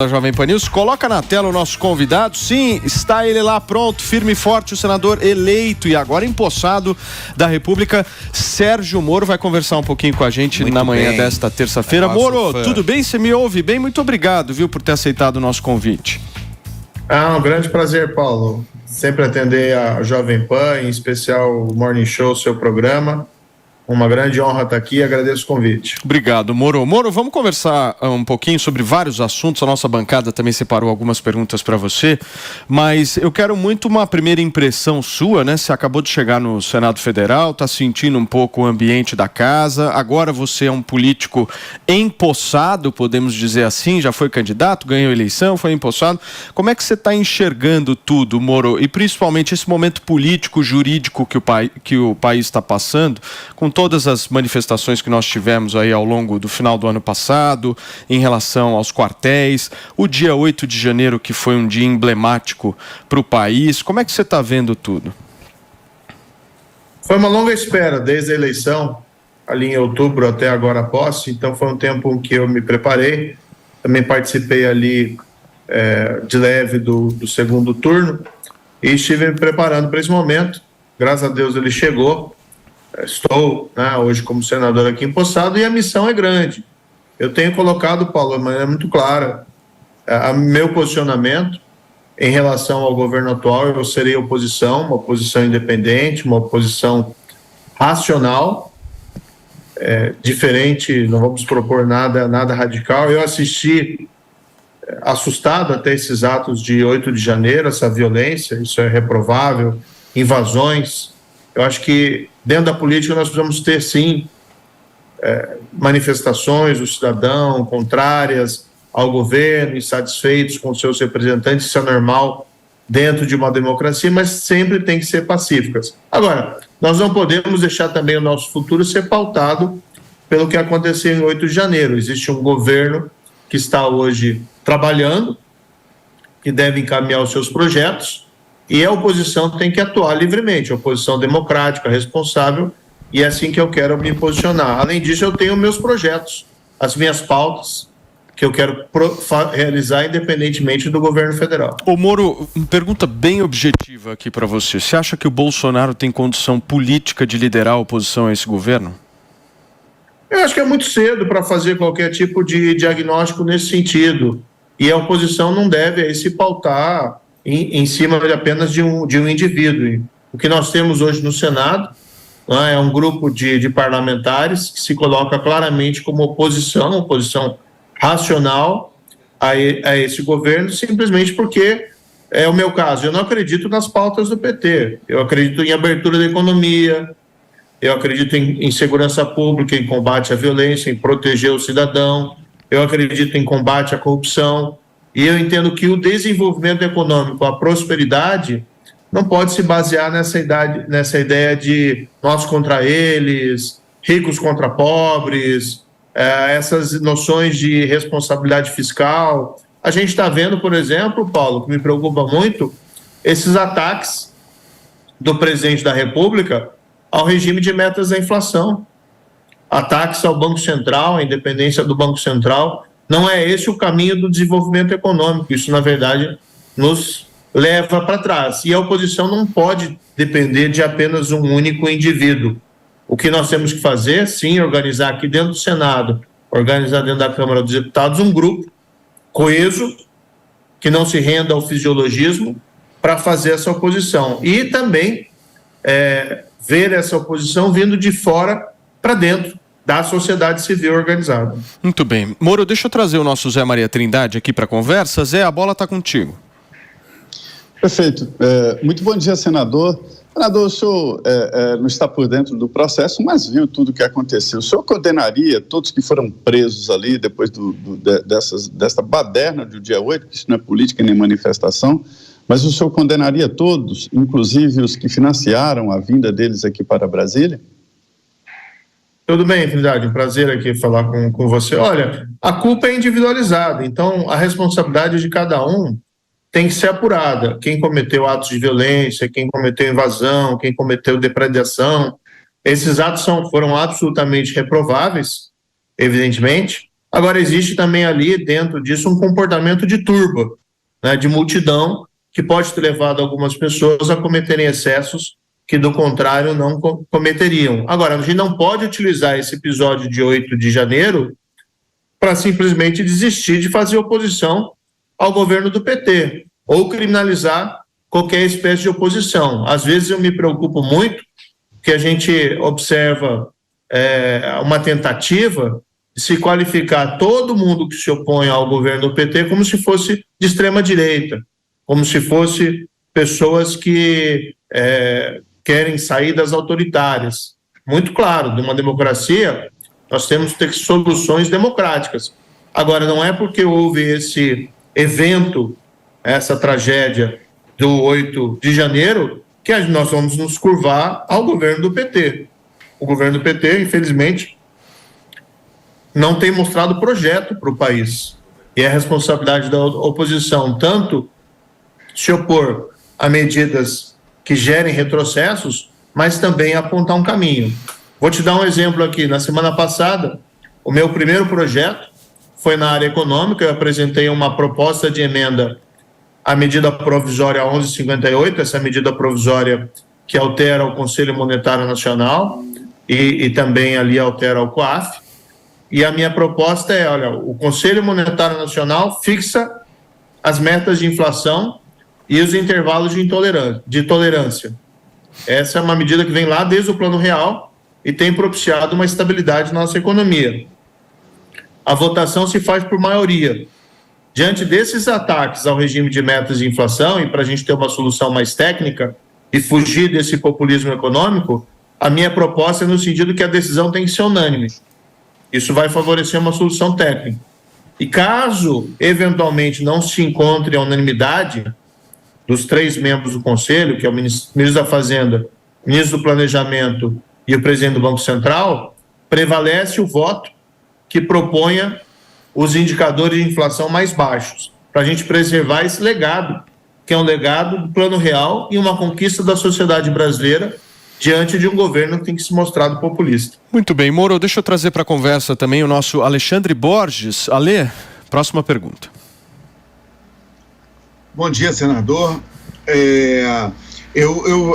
Da Jovem Pan News, coloca na tela o nosso convidado. Sim, está ele lá pronto, firme e forte, o senador eleito e agora empossado da República, Sérgio Moro, vai conversar um pouquinho com a gente na manhã desta terça-feira. Moro, tudo bem? Você me ouve bem? Muito obrigado, viu, por ter aceitado o nosso convite. Um grande prazer, Paulo. Sempre atender a Jovem Pan, em especial o Morning Show, seu programa. Uma grande honra estar aqui e agradeço o convite. Obrigado, Moro. Moro, vamos conversar um pouquinho sobre vários assuntos. A nossa bancada também separou algumas perguntas para você, mas eu quero muito uma primeira impressão sua, né? Você acabou de chegar no Senado Federal, está sentindo um pouco o ambiente da casa. Agora você é um político empossado, podemos dizer assim, já foi candidato, ganhou eleição, foi empossado. Como é que você está enxergando tudo, Moro? E principalmente esse momento político, jurídico que o país está passando, com todas as manifestações que nós tivemos aí ao longo do final do ano passado, em relação aos quartéis, o dia 8 de janeiro, que foi um dia emblemático para o país. Como é que você está vendo tudo? Foi uma longa espera, desde a eleição, ali em outubro até agora a posse, então foi um tempo que eu me preparei, também participei ali de leve do segundo turno e estive me preparando para esse momento. Graças a Deus ele chegou. Estou, hoje como senador aqui empossado e a missão é grande. Eu tenho colocado, Paulo, de maneira muito clara, meu posicionamento em relação ao governo atual. Eu serei oposição, uma oposição independente, uma oposição racional, diferente, não vamos propor nada radical. Eu assisti assustado até esses atos de 8 de janeiro, essa violência, isso é reprovável, invasões. Eu acho que dentro da política nós precisamos ter, sim, manifestações do cidadão contrárias ao governo, insatisfeitos com seus representantes, isso é normal dentro de uma democracia, mas sempre tem que ser pacíficas. Agora, nós não podemos deixar também o nosso futuro ser pautado pelo que aconteceu em 8 de janeiro. Existe um governo que está hoje trabalhando, que deve encaminhar os seus projetos, e a oposição tem que atuar livremente, a oposição democrática, responsável, e é assim que eu quero me posicionar. Além disso, eu tenho meus projetos, as minhas pautas, que eu quero realizar independentemente do governo federal. Ô Moro, uma pergunta bem objetiva aqui para você. Você acha que o Bolsonaro tem condição política de liderar a oposição a esse governo? Eu acho que é muito cedo para fazer qualquer tipo de diagnóstico nesse sentido. E a oposição não deve aí se pautar em cima apenas de um indivíduo. O que nós temos hoje no Senado é um grupo de parlamentares que se coloca claramente como oposição racional a esse governo, simplesmente porque é o meu caso. Eu não acredito nas pautas do PT. Eu acredito em abertura da economia, eu acredito em segurança pública, em combate à violência, em proteger o cidadão, eu acredito em combate à corrupção. E eu entendo que o desenvolvimento econômico, a prosperidade, não pode se basear nessa ideia de nós contra eles, ricos contra pobres, essas noções de responsabilidade fiscal. A gente está vendo, por exemplo, Paulo, que me preocupa muito, esses ataques do presidente da República ao regime de metas da inflação. Ataques ao Banco Central, à independência do Banco Central. Não é esse o caminho do desenvolvimento econômico. Isso, na verdade, nos leva para trás. E a oposição não pode depender de apenas um único indivíduo. O que nós temos que fazer, sim, organizar aqui dentro do Senado, organizar dentro da Câmara dos Deputados um grupo coeso, que não se renda ao fisiologismo, para fazer essa oposição. E também ver essa oposição vindo de fora para dentro da sociedade civil organizada. Muito bem. Moro, deixa eu trazer o nosso Zé Maria Trindade aqui para a conversa. Zé, a bola está contigo. Perfeito. Muito bom dia, senador. Senador, o senhor não está por dentro do processo, mas viu tudo o que aconteceu. O senhor condenaria todos que foram presos ali depois dessa baderna do dia 8, que isso não é política nem manifestação, mas o senhor condenaria todos, inclusive os que financiaram a vinda deles aqui para Brasília? Tudo bem, Trindade, um prazer aqui falar com você. Olha, a culpa é individualizada, então a responsabilidade de cada um tem que ser apurada. Quem cometeu atos de violência, quem cometeu invasão, quem cometeu depredação, esses atos foram absolutamente reprováveis, evidentemente, Agora, existe também ali, dentro disso, um comportamento de turba, né, de multidão, que pode ter levado algumas pessoas a cometerem excessos que, do contrário, não cometeriam. Agora, a gente não pode utilizar esse episódio de 8 de janeiro para simplesmente desistir de fazer oposição ao governo do PT, ou criminalizar qualquer espécie de oposição. Às vezes eu me preocupo muito que a gente observa uma tentativa de se qualificar todo mundo que se opõe ao governo do PT como se fosse de extrema-direita, como se fosse pessoas que querem saídas autoritárias. Muito claro, de uma democracia, nós temos que ter soluções democráticas. Agora, não é porque houve esse evento, essa tragédia do 8 de janeiro, que nós vamos nos curvar ao governo do PT. O governo do PT, infelizmente, não tem mostrado projeto para o país. E é responsabilidade da oposição tanto se opor a medidas que gerem retrocessos, mas também apontar um caminho. Vou te dar um exemplo aqui. Na semana passada, o meu primeiro projeto foi na área econômica. Eu apresentei uma proposta de emenda à medida provisória 1158, essa medida provisória que altera o Conselho Monetário Nacional e também ali altera o COAF. E a minha proposta é, olha, o Conselho Monetário Nacional fixa as metas de inflação e os intervalos de tolerância. Essa é uma medida que vem lá desde o Plano Real e tem propiciado uma estabilidade na nossa economia. A votação se faz por maioria. Diante desses ataques ao regime de metas de inflação, e para a gente ter uma solução mais técnica e fugir desse populismo econômico, a minha proposta é no sentido que a decisão tem que ser unânime. Isso vai favorecer uma solução técnica. E caso, eventualmente, não se encontre a unanimidade dos 3 membros do Conselho, que é o ministro da Fazenda, o ministro do Planejamento e o presidente do Banco Central, prevalece o voto que proponha os indicadores de inflação mais baixos, para a gente preservar esse legado, que é um legado do Plano Real e uma conquista da sociedade brasileira diante de um governo que tem que se mostrar populista. Muito bem, Moro, deixa eu trazer para a conversa também o nosso Alexandre Borges. Ale, próxima pergunta. Bom dia, senador.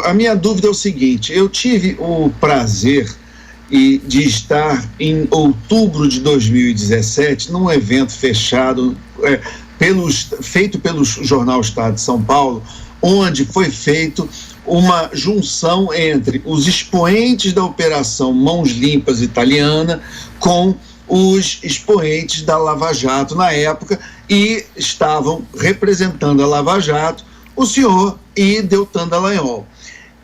A minha dúvida é o seguinte: eu tive o prazer de estar em outubro de 2017 num evento fechado feito pelo Jornal Estado de São Paulo, onde foi feito uma junção entre os expoentes da Operação Mãos Limpas italiana com os expoentes da Lava Jato na época, e estavam representando a Lava Jato o senhor e Deltan Dallagnol.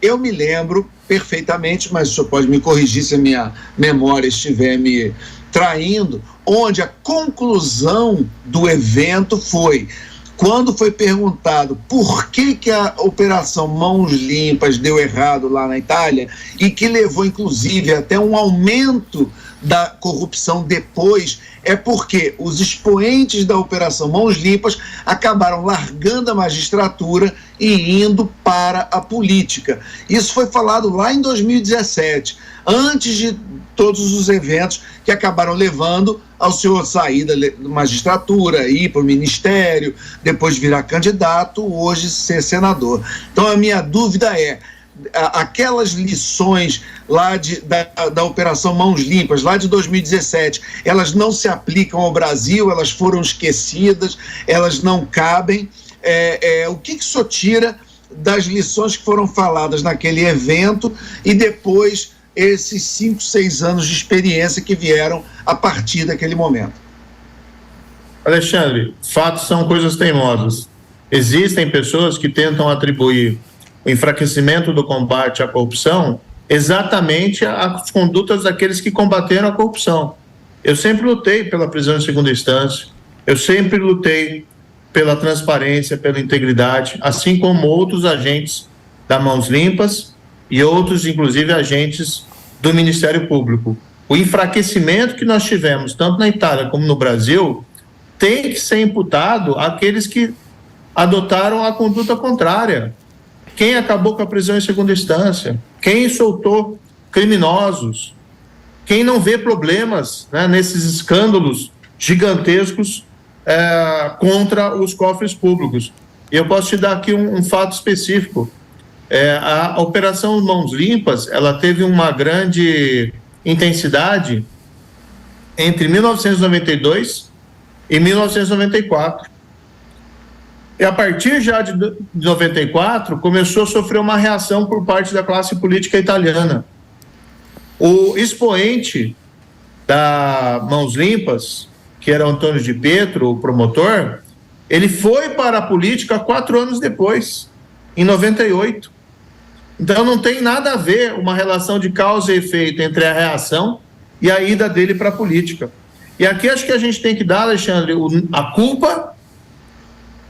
Eu me lembro perfeitamente, mas o senhor pode me corrigir se a minha memória estiver me traindo, onde a conclusão do evento foi: quando foi perguntado por que a Operação Mãos Limpas deu errado lá na Itália, e que levou, inclusive, até um aumento da corrupção depois, é porque os expoentes da Operação Mãos Limpas acabaram largando a magistratura e indo para a política. Isso foi falado lá em 2017, antes de todos os eventos que acabaram levando ao senhor sair da magistratura, ir para o ministério, depois virar candidato, hoje ser senador. Então a minha dúvida é: aquelas lições lá da Operação Mãos Limpas, lá de 2017, elas não se aplicam ao Brasil, elas foram esquecidas, elas não cabem. O que o senhor tira das lições que foram faladas naquele evento e depois esses 5, 6 anos de experiência que vieram a partir daquele momento? Alexandre, fatos são coisas teimosas. Existem pessoas que tentam atribuir o enfraquecimento do combate à corrupção exatamente às condutas daqueles que combateram a corrupção. Eu sempre lutei pela prisão em segunda instância, eu sempre lutei pela transparência, pela integridade, assim como outros agentes da Mãos Limpas e outros, inclusive, agentes do Ministério Público. O enfraquecimento que nós tivemos, tanto na Itália como no Brasil, tem que ser imputado àqueles que adotaram a conduta contrária. Quem acabou com a prisão em segunda instância? Quem soltou criminosos? Quem não vê problemas, né, nesses escândalos gigantescos contra os cofres públicos. E eu posso te dar aqui um fato específico. A Operação Mãos Limpas, ela teve uma grande intensidade entre 1992 e 1994. E a partir já de 94, começou a sofrer uma reação por parte da classe política italiana. O expoente da Mãos Limpas, que era Antônio Di Pietro, o promotor, ele foi para a política 4 anos depois, em 98. Então não tem nada a ver uma relação de causa e efeito entre a reação e a ida dele para a política. E aqui acho que a gente tem que dar, Alexandre, a culpa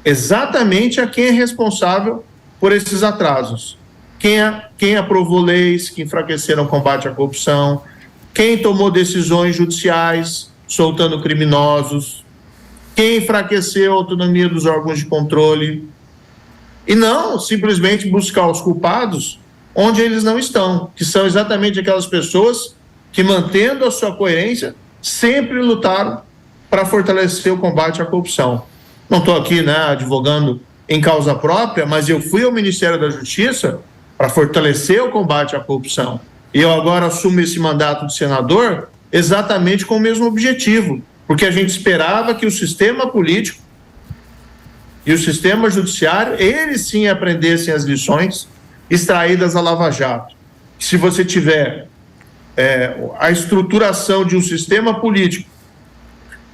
exatamente a quem é responsável por esses atrasos. Quem aprovou leis que enfraqueceram o combate à corrupção, quem tomou decisões judiciais soltando criminosos, quem enfraqueceu a autonomia dos órgãos de controle, e não simplesmente buscar os culpados onde eles não estão, que são exatamente aquelas pessoas que, mantendo a sua coerência, sempre lutaram para fortalecer o combate à corrupção. Não estou aqui, advogando em causa própria, mas eu fui ao Ministério da Justiça para fortalecer o combate à corrupção. E eu agora assumo esse mandato de senador exatamente com o mesmo objetivo, porque a gente esperava que o sistema político e o sistema judiciário, eles sim aprendessem as lições extraídas da Lava Jato. Se você tiver a estruturação de um sistema político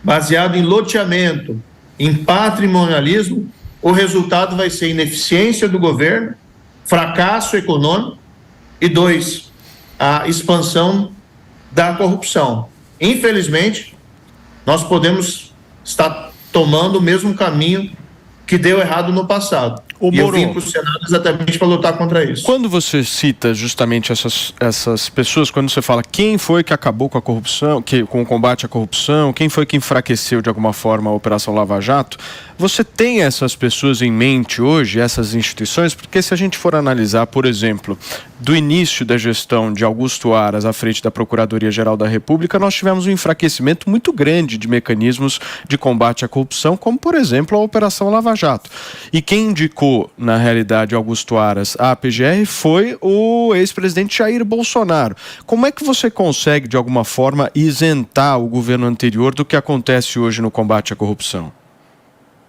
baseado em loteamento, em patrimonialismo, o resultado vai ser ineficiência do governo, fracasso econômico e 2, a expansão da corrupção. Infelizmente, nós podemos estar tomando o mesmo caminho que deu errado no passado. E eu vim para o Senado exatamente para lutar contra isso. Quando você cita justamente essas pessoas, quando você fala quem foi que acabou com a corrupção, com o combate à corrupção, quem foi que enfraqueceu de alguma forma a Operação Lava Jato, você tem essas pessoas em mente hoje, essas instituições? Porque se a gente for analisar, por exemplo, do início da gestão de Augusto Aras à frente da Procuradoria-Geral da República, nós tivemos um enfraquecimento muito grande de mecanismos de combate à corrupção, como, por exemplo, a Operação Lava Jato. E quem indicou, na realidade, Augusto Aras à PGR foi o ex-presidente Jair Bolsonaro. Como é que você consegue, de alguma forma, isentar o governo anterior do que acontece hoje no combate à corrupção?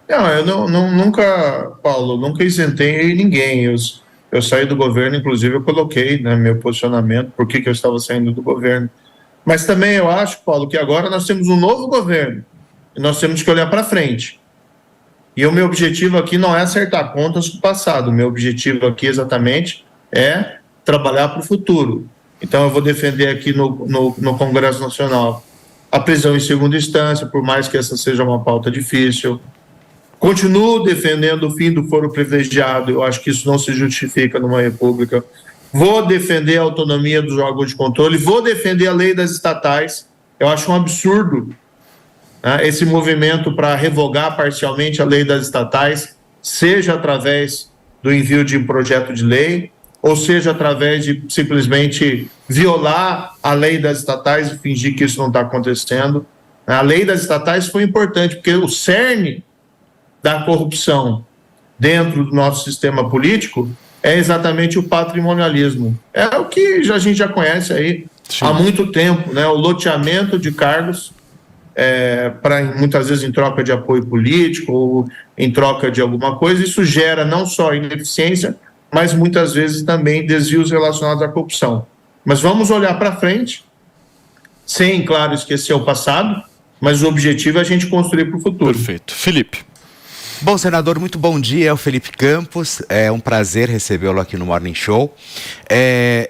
Eu nunca, Paulo, nunca isentei ninguém. Eu saí do governo, inclusive eu coloquei meu posicionamento, por que eu estava saindo do governo. Mas também eu acho, Paulo, que agora nós temos um novo governo e nós temos que olhar para frente. E o meu objetivo aqui não é acertar contas com o passado, o meu objetivo aqui exatamente é trabalhar para o futuro. Então eu vou defender aqui no Congresso Nacional a prisão em segunda instância, por mais que essa seja uma pauta difícil. Continuo defendendo o fim do foro privilegiado, eu acho que isso não se justifica numa república. Vou defender a autonomia dos órgãos de controle, vou defender a lei das estatais. Eu acho um absurdo esse movimento para revogar parcialmente a lei das estatais, seja através do envio de um projeto de lei, ou seja através de simplesmente violar a lei das estatais e fingir que isso não está acontecendo. A lei das estatais foi importante, porque o cerne da corrupção dentro do nosso sistema político é exatamente o patrimonialismo. É o que a gente já conhece aí há muito tempo, o loteamento de cargos, muitas vezes em troca de apoio político ou em troca de alguma coisa. Isso gera não só ineficiência, mas muitas vezes também desvios relacionados à corrupção. Mas vamos olhar para frente, sem, claro, esquecer o passado, mas o objetivo é a gente construir para o futuro. Perfeito. Felipe. Bom, senador, muito bom dia, é o Felipe Campos, é um prazer recebê-lo aqui no Morning Show.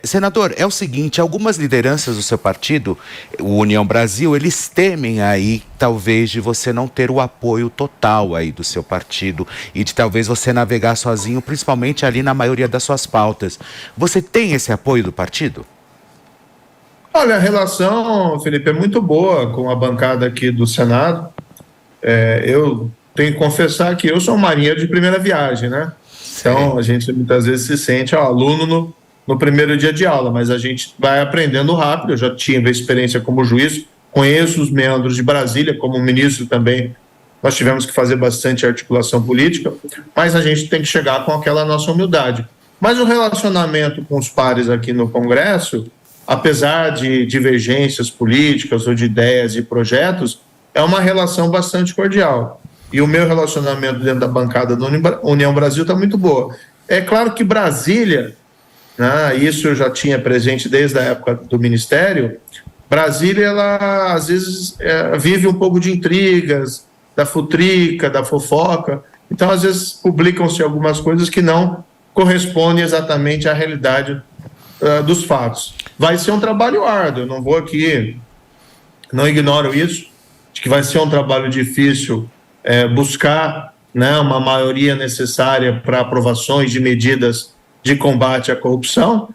Senador, é o seguinte, algumas lideranças do seu partido, o União Brasil, eles temem aí, talvez, de você não ter o apoio total aí do seu partido e de talvez você navegar sozinho, principalmente ali na maioria das suas pautas. Você tem esse apoio do partido? Olha, a relação, Felipe, é muito boa com a bancada aqui do Senado. Eu tenho que confessar que eu sou um marinheiro de primeira viagem, Então, a gente muitas vezes se sente aluno no primeiro dia de aula, mas a gente vai aprendendo rápido. Eu já tive experiência como juiz, conheço os meandros de Brasília, como ministro também, nós tivemos que fazer bastante articulação política, mas a gente tem que chegar com aquela nossa humildade. Mas o relacionamento com os pares aqui no Congresso, apesar de divergências políticas ou de ideias e projetos, é uma relação bastante cordial. E o meu relacionamento dentro da bancada da União Brasil está muito boa. É claro que Brasília, né, isso eu já tinha presente desde a época do Ministério, Brasília, ela às vezes vive um pouco de intrigas, da futrica, da fofoca, então às vezes publicam-se algumas coisas que não correspondem exatamente à realidade dos fatos. Vai ser um trabalho árduo, eu não vou aqui, não ignoro isso, de que vai ser um trabalho difícil buscar, né, uma maioria necessária para aprovações de medidas de combate à corrupção,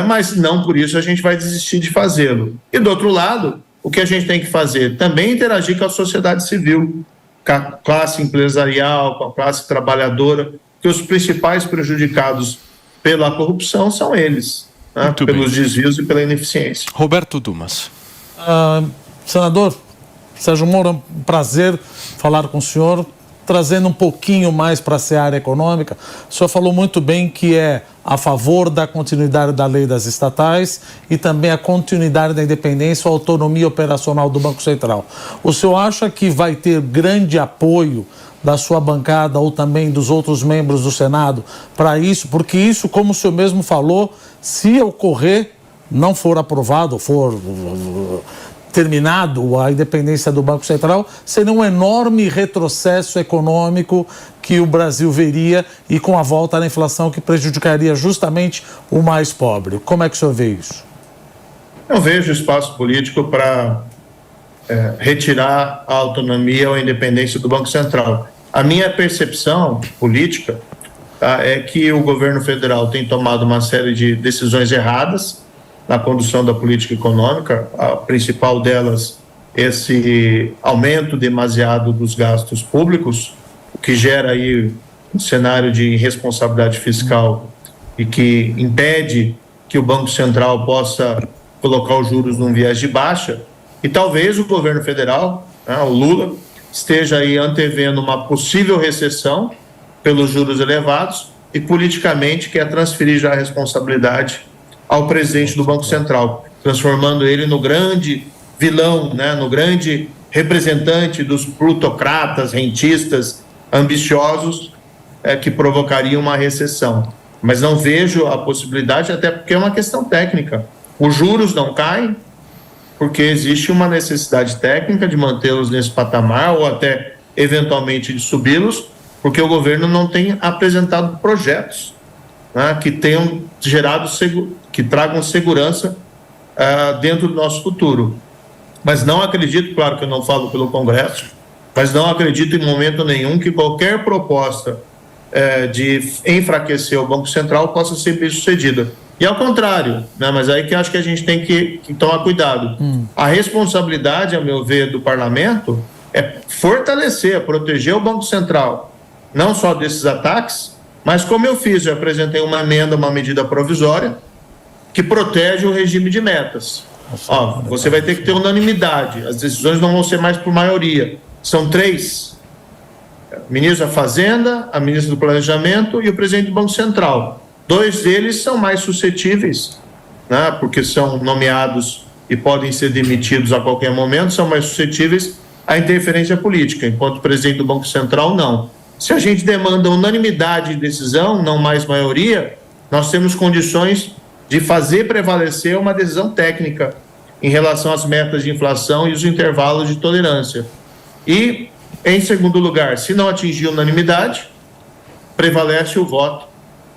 mas não por isso a gente vai desistir de fazê-lo. E do outro lado, o que a gente tem que fazer? Também interagir com a sociedade civil, com a classe empresarial, com a classe trabalhadora, que os principais prejudicados pela corrupção são eles, né, pelos desvios e pela ineficiência. Roberto Dumas. Senador Sérgio Moro, um prazer falar com o senhor, trazendo um pouquinho mais para a seara econômica. O senhor falou muito bem que é a favor da continuidade da lei das estatais e também a continuidade da independência ou autonomia operacional do Banco Central. O senhor acha que vai ter grande apoio da sua bancada ou também dos outros membros do Senado para isso? Porque isso, como o senhor mesmo falou, se ocorrer, não for aprovado, for terminado a independência do Banco Central, seria um enorme retrocesso econômico que o Brasil veria e com a volta da inflação que prejudicaria justamente o mais pobre. Como é que o senhor vê isso? Eu vejo espaço político para retirar a autonomia ou a independência do Banco Central. A minha percepção política, tá, é que o governo federal tem tomado uma série de decisões erradas na condução da política econômica, a principal delas, esse aumento demasiado dos gastos públicos, o que gera aí um cenário de irresponsabilidade fiscal e que impede que o Banco Central possa colocar os juros num viés de baixa, e talvez o governo federal, né, o Lula, esteja aí antevendo uma possível recessão pelos juros elevados e politicamente quer transferir já a responsabilidade ao presidente do Banco Central, transformando ele no grande vilão, né, no grande representante dos plutocratas, rentistas, ambiciosos, que provocariam uma recessão. Mas não vejo a possibilidade, até porque é uma questão técnica. Os juros não caem, porque existe uma necessidade técnica de mantê-los nesse patamar ou até, eventualmente, de subi-los, porque o governo não tem apresentado projetos, né, que tenham gerado que tragam segurança dentro do nosso futuro. Mas não acredito, claro que eu não falo pelo Congresso, mas não acredito em momento nenhum que qualquer proposta de enfraquecer o Banco Central possa ser bem sucedida. E ao contrário, né, mas aí que acho que a gente tem que tomar cuidado. A responsabilidade, a meu ver, do parlamento é fortalecer, proteger o Banco Central, não só desses ataques, mas como eu fiz, eu apresentei uma emenda, uma medida provisória, que protege o regime de metas. Você vai ter que ter unanimidade, as decisões não vão ser mais por maioria, são 3, o ministro da Fazenda, a ministra do Planejamento e o presidente do Banco Central. 2 deles são mais suscetíveis, né, porque são nomeados e podem ser demitidos a qualquer momento, são mais suscetíveis à interferência política, enquanto o presidente do Banco Central não. Se a gente demanda unanimidade de decisão, não mais maioria, nós temos condições de fazer prevalecer uma decisão técnica em relação às metas de inflação e os intervalos de tolerância. E, em segundo lugar, se não atingir unanimidade, prevalece o voto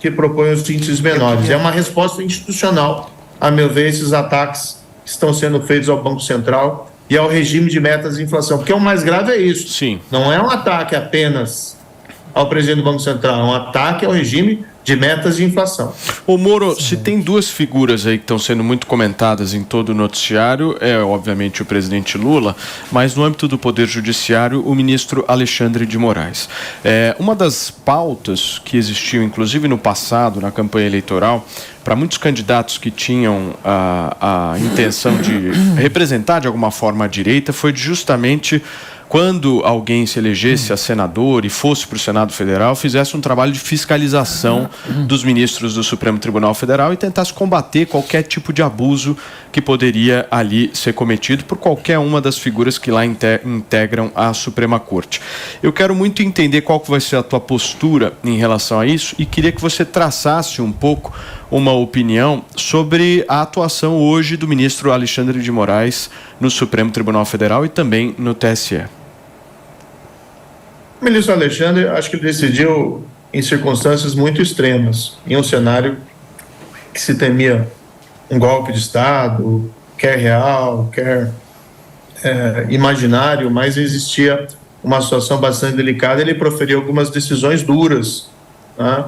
que propõe os índices menores. É uma resposta institucional, a meu ver, esses ataques que estão sendo feitos ao Banco Central e ao regime de metas de inflação. Porque o mais grave é isso. Sim. Não é um ataque apenas ao presidente do Banco Central, é um ataque ao regime de metas de inflação. Ô Moro, se tem duas figuras aí que estão sendo muito comentadas em todo o noticiário, é obviamente o presidente Lula, mas no âmbito do Poder Judiciário, o ministro Alexandre de Moraes. Uma das pautas que existiu, inclusive no passado, na campanha eleitoral, para muitos candidatos que tinham a intenção de representar de alguma forma a direita, foi justamente quando alguém se elegesse a senador e fosse para o Senado Federal, fizesse um trabalho de fiscalização dos ministros do Supremo Tribunal Federal e tentasse combater qualquer tipo de abuso que poderia ali ser cometido por qualquer uma das figuras que lá integram a Suprema Corte. Eu quero muito entender qual que vai ser a tua postura em relação a isso e queria que você traçasse um pouco uma opinião sobre a atuação hoje do ministro Alexandre de Moraes no Supremo Tribunal Federal e também no TSE. O ministro Alexandre, acho que ele decidiu em circunstâncias muito extremas, em um cenário que se temia um golpe de Estado, quer real, quer imaginário, mas existia uma situação bastante delicada. Ele proferiu algumas decisões duras, né?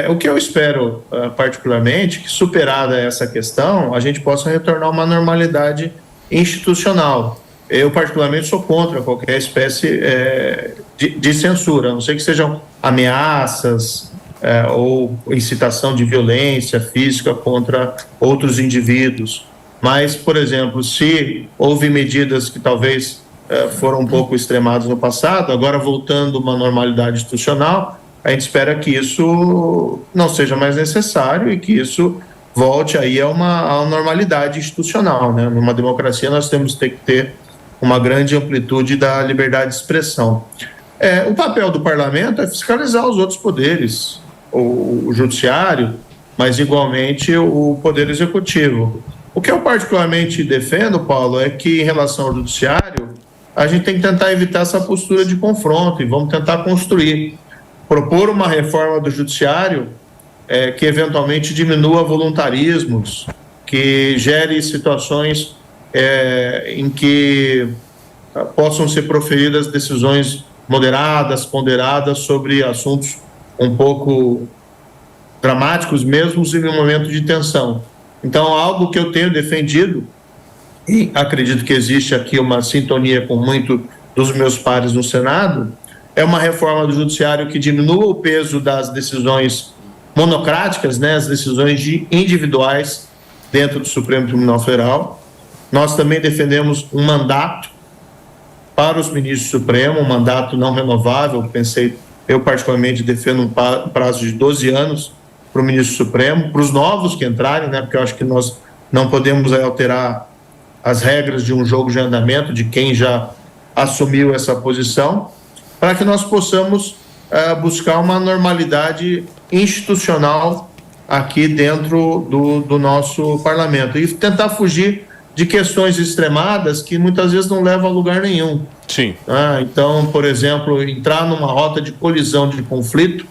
O que eu espero, particularmente, que superada essa questão, a gente possa retornar a uma normalidade institucional. Eu, particularmente, sou contra qualquer espécie de censura, a não ser que sejam ameaças ou incitação de violência física contra outros indivíduos. Mas, por exemplo, se houve medidas que talvez foram um pouco extremadas no passado, agora voltando a uma normalidade institucional, a gente espera que isso não seja mais necessário e que isso volte aí a uma normalidade institucional, né? Numa democracia nós temos que ter uma grande amplitude da liberdade de expressão. O papel do parlamento é fiscalizar os outros poderes, o judiciário, mas igualmente o poder executivo. O que eu particularmente defendo, Paulo, é que em relação ao judiciário, a gente tem que tentar evitar essa postura de confronto e vamos tentar propor uma reforma do judiciário que eventualmente diminua voluntarismos, que gere situações em que possam ser proferidas decisões moderadas, ponderadas sobre assuntos um pouco dramáticos, mesmo em um momento de tensão. Então, algo que eu tenho defendido, e acredito que existe aqui uma sintonia com muitos dos meus pares no Senado, é uma reforma do judiciário que diminua o peso das decisões monocráticas, né, as decisões individuais dentro do Supremo Tribunal Federal. Nós também defendemos um mandato para os ministros do Supremo, um mandato não renovável. Eu particularmente defendo um prazo de 12 anos para o ministro Supremo, para os novos que entrarem, né, porque eu acho que nós não podemos alterar as regras de um jogo de andamento de quem já assumiu essa posição, para que nós possamos buscar uma normalidade institucional aqui dentro do nosso parlamento e tentar fugir de questões extremadas que muitas vezes não levam a lugar nenhum. Sim. Então, por exemplo, entrar numa rota de colisão, de conflito,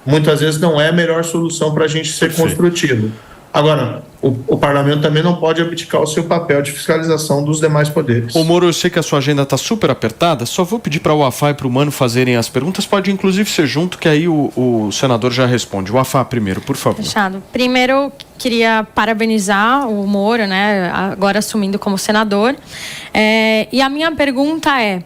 muitas vezes não é a melhor solução para a gente ser construtivo. Agora, o parlamento também não pode abdicar o seu papel de fiscalização dos demais poderes. Ô Moro, eu sei que a sua agenda está super apertada, só vou pedir para o Wafá e para o Mano fazerem as perguntas, pode inclusive ser junto, que aí o senador já responde. O Wafá primeiro, por favor. Fechado. Primeiro, queria parabenizar o Moro, né, agora assumindo como senador. E a minha pergunta é...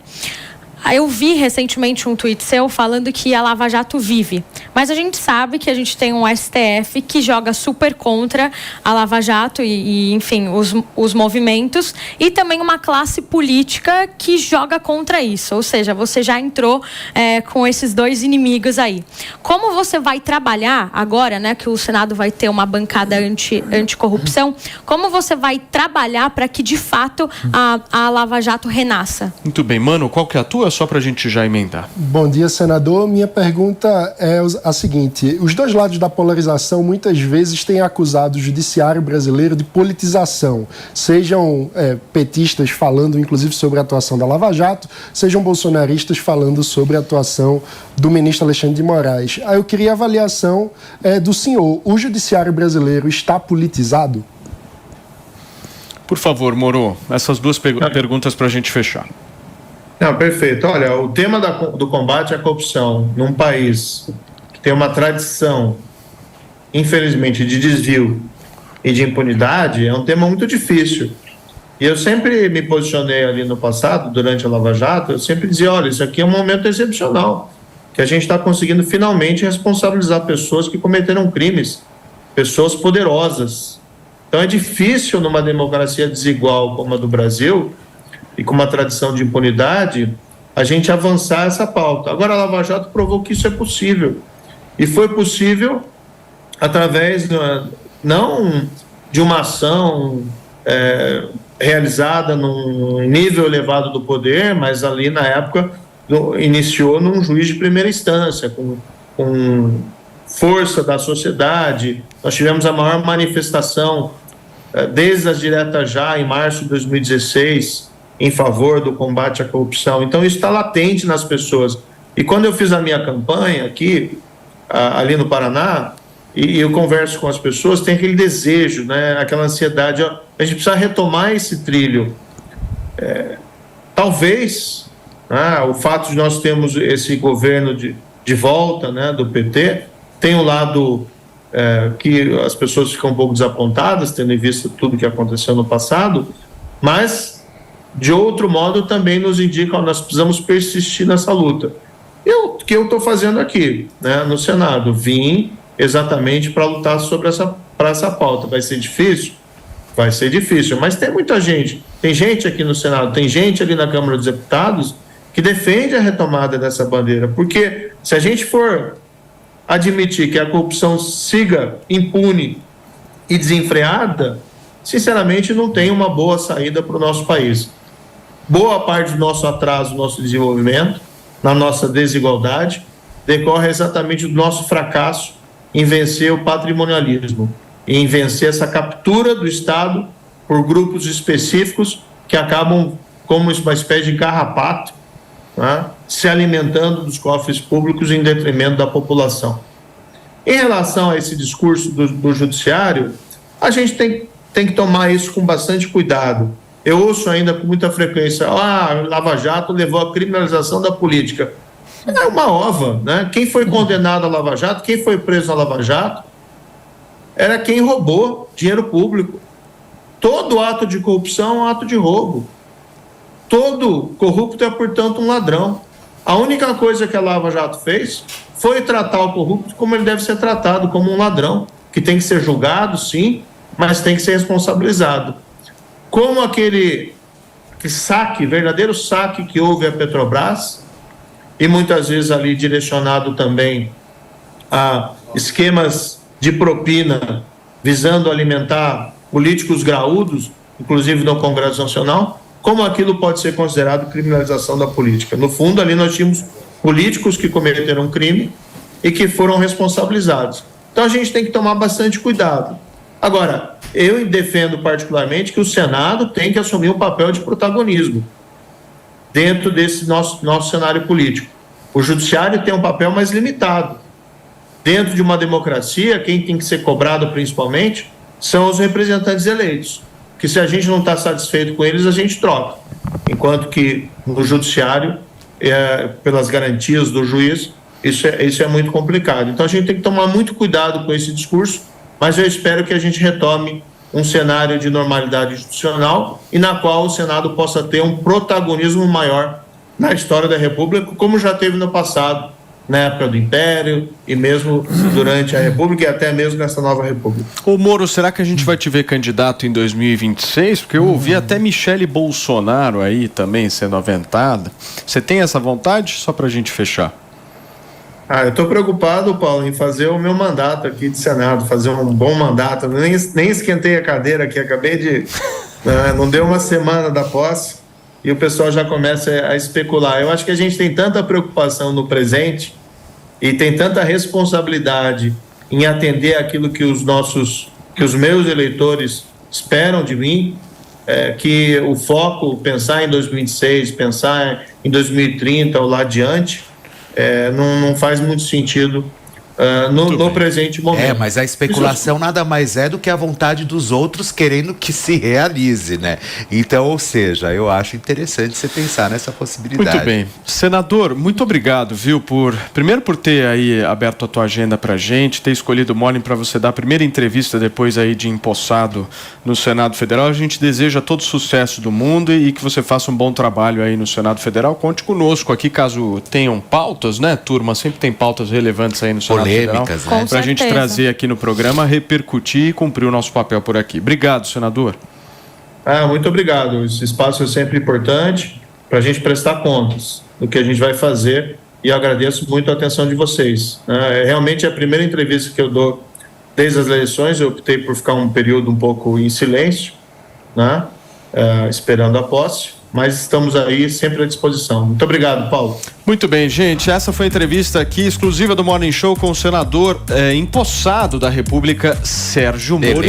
Eu vi recentemente um tweet seu falando que a Lava Jato vive, mas a gente sabe que a gente tem um STF que joga super contra a Lava Jato e enfim, os movimentos, e também uma classe política que joga contra isso, ou seja, você já entrou com esses dois inimigos aí. Como você vai trabalhar agora, né, que o Senado vai ter uma bancada anticorrupção, como você vai trabalhar para que de fato a Lava Jato renasça? Muito bem, Mano, qual que é a tua? Só para a gente já emendar. Bom dia, senador. Minha pergunta é a seguinte: os dois lados da polarização muitas vezes têm acusado o judiciário brasileiro de politização, sejam petistas falando inclusive sobre a atuação da Lava Jato, sejam bolsonaristas falando sobre a atuação do ministro Alexandre de Moraes. Aí eu queria a avaliação do senhor. O judiciário brasileiro está politizado? Por favor, Moro, essas duas perguntas para a gente fechar. Não, perfeito. Olha, o tema do combate à corrupção num país que tem uma tradição, infelizmente, de desvio e de impunidade é um tema muito difícil. E eu sempre me posicionei ali no passado, durante a Lava Jato, eu sempre dizia, olha, isso aqui é um momento excepcional, que a gente está conseguindo finalmente responsabilizar pessoas que cometeram crimes, pessoas poderosas. Então é difícil numa democracia desigual como a do Brasil, e com uma tradição de impunidade, a gente avançar essa pauta. Agora a Lava Jato provou que isso é possível. E foi possível através não de uma ação realizada num nível elevado do poder, mas ali na época iniciou num juiz de primeira instância, com força da sociedade. Nós tivemos a maior manifestação desde as diretas já, em março de 2016, em favor do combate à corrupção. Então isso está latente nas pessoas. E quando eu fiz a minha campanha aqui, ali no Paraná, e eu converso com as pessoas, tem aquele desejo, né, aquela ansiedade, ó, a gente precisa retomar esse trilho. Talvez o fato de nós termos esse governo de volta, né, do PT, tem um lado que as pessoas ficam um pouco desapontadas, tendo em vista tudo que aconteceu no passado, mas de outro modo também nos indica, nós precisamos persistir nessa luta. O que eu estou fazendo aqui, né, no Senado, vim exatamente para lutar para essa pauta. Vai ser difícil? Vai ser difícil, mas tem muita gente, tem gente aqui no Senado, tem gente ali na Câmara dos Deputados que defende a retomada dessa bandeira, porque se a gente for admitir que a corrupção siga impune e desenfreada, sinceramente não tem uma boa saída para o nosso país. Boa parte do nosso atraso, do nosso desenvolvimento, na nossa desigualdade, decorre exatamente do nosso fracasso em vencer o patrimonialismo, em vencer essa captura do Estado por grupos específicos que acabam como uma espécie de carrapato, né, se alimentando dos cofres públicos em detrimento da população. Em relação a esse discurso do judiciário, a gente tem que tomar isso com bastante cuidado. Eu ouço ainda com muita frequência, Lava Jato levou à criminalização da política. É uma ova, né? Quem foi condenado a Lava Jato, quem foi preso na Lava Jato, era quem roubou dinheiro público. Todo ato de corrupção é um ato de roubo. Todo corrupto é, portanto, um ladrão. A única coisa que a Lava Jato fez foi tratar o corrupto como ele deve ser tratado, como um ladrão, que tem que ser julgado, sim, mas tem que ser responsabilizado. Como aquele saque, verdadeiro saque que houve à Petrobras, e muitas vezes ali direcionado também a esquemas de propina, visando alimentar políticos graúdos, inclusive no Congresso Nacional, como aquilo pode ser considerado criminalização da política. No fundo, ali nós tínhamos políticos que cometeram crime e que foram responsabilizados. Então a gente tem que tomar bastante cuidado. Agora, eu defendo particularmente que o Senado tem que assumir um papel de protagonismo dentro desse nosso cenário político. O Judiciário tem um papel mais limitado. Dentro de uma democracia, quem tem que ser cobrado principalmente são os representantes eleitos, que se a gente não está satisfeito com eles, a gente troca. Enquanto que no Judiciário, pelas garantias do juiz, isso é muito complicado. Então a gente tem que tomar muito cuidado com esse discurso, mas eu espero que a gente retome um cenário de normalidade institucional e na qual o Senado possa ter um protagonismo maior na história da República, como já teve no passado, na época do Império e mesmo durante a República e até mesmo nessa nova República. Ô Moro, será que a gente vai te ver candidato em 2026? Porque eu ouvi até Michele Bolsonaro aí também sendo aventada. Você tem essa vontade? Só pra gente fechar. Eu estou preocupado, Paulo, em fazer o meu mandato aqui de Senado, fazer um bom mandato. Nem esquentei a cadeira aqui, acabei de... não deu uma semana da posse e o pessoal já começa a especular. Eu acho que a gente tem tanta preocupação no presente e tem tanta responsabilidade em atender aquilo que os meus eleitores esperam de mim, que o foco, pensar em 2026, pensar em 2030 ou lá adiante, não faz muito sentido no presente momento. Mas a especulação nada mais é do que a vontade dos outros querendo que se realize, né? Então, ou seja, eu acho interessante você pensar nessa possibilidade. Muito bem. Senador, muito obrigado, viu, primeiro por ter aí aberto a tua agenda pra gente, ter escolhido o Morning para você dar a primeira entrevista depois aí de empossado no Senado Federal. A gente deseja todo o sucesso do mundo e que você faça um bom trabalho aí no Senado Federal. Conte conosco aqui caso tenham pautas, né, turma? Sempre tem pautas relevantes aí no Senado polêmicas, Federal, né? Para a gente trazer aqui no programa, repercutir e cumprir o nosso papel por aqui. Obrigado, senador. Muito obrigado. Esse espaço é sempre importante para a gente prestar contas do que a gente vai fazer e eu agradeço muito a atenção de vocês. Realmente é a primeira entrevista que eu dou desde as eleições. Eu optei por ficar um período um pouco em silêncio, né? Esperando a posse. Mas estamos aí sempre à disposição. Muito obrigado, Paulo. Muito bem, gente. Essa foi a entrevista aqui exclusiva do Morning Show com o senador empossado da República, Sérgio Moro.